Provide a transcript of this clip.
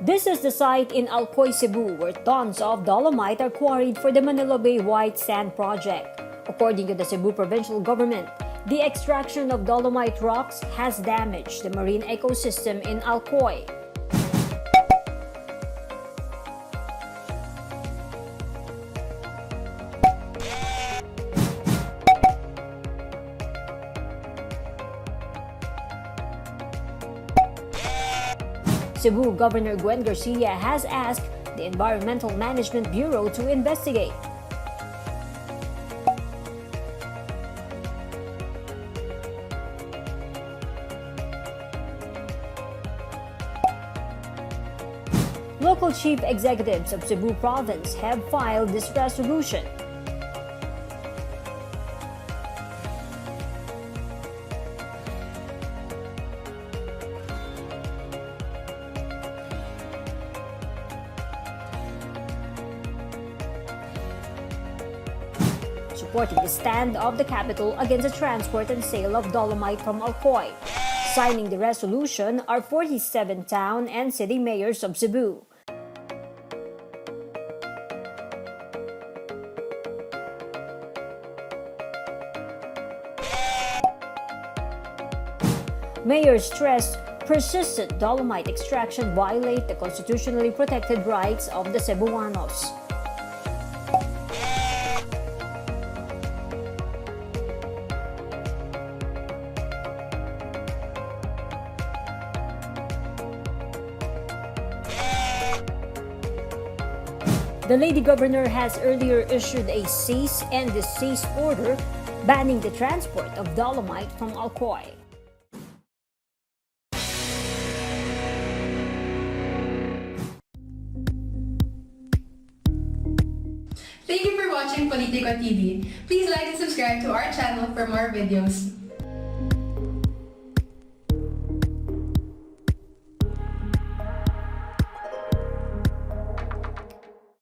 This is the site in Alcoy, Cebu, where tons of dolomite are quarried for the Manila Bay White Sand Project. According to the Cebu Provincial government, the extraction of dolomite rocks has damaged the marine ecosystem in Alcoy. Cebu Governor Gwen Garcia has asked the Environmental Management Bureau to investigate. Local chief executives of Cebu Province have filed this resolution. Supporting the stand of the capital against the transport and sale of dolomite from Alcoy. Signing the resolution are 47 town and city mayors of Cebu. Mayors stressed persistent dolomite extraction violate the constitutionally protected rights of the Cebuanos. The Lady Governor has earlier issued a cease and desist order banning the transport of dolomite from Alcoy. Thank you for watching Politico TV. Please like and subscribe to our channel for more videos.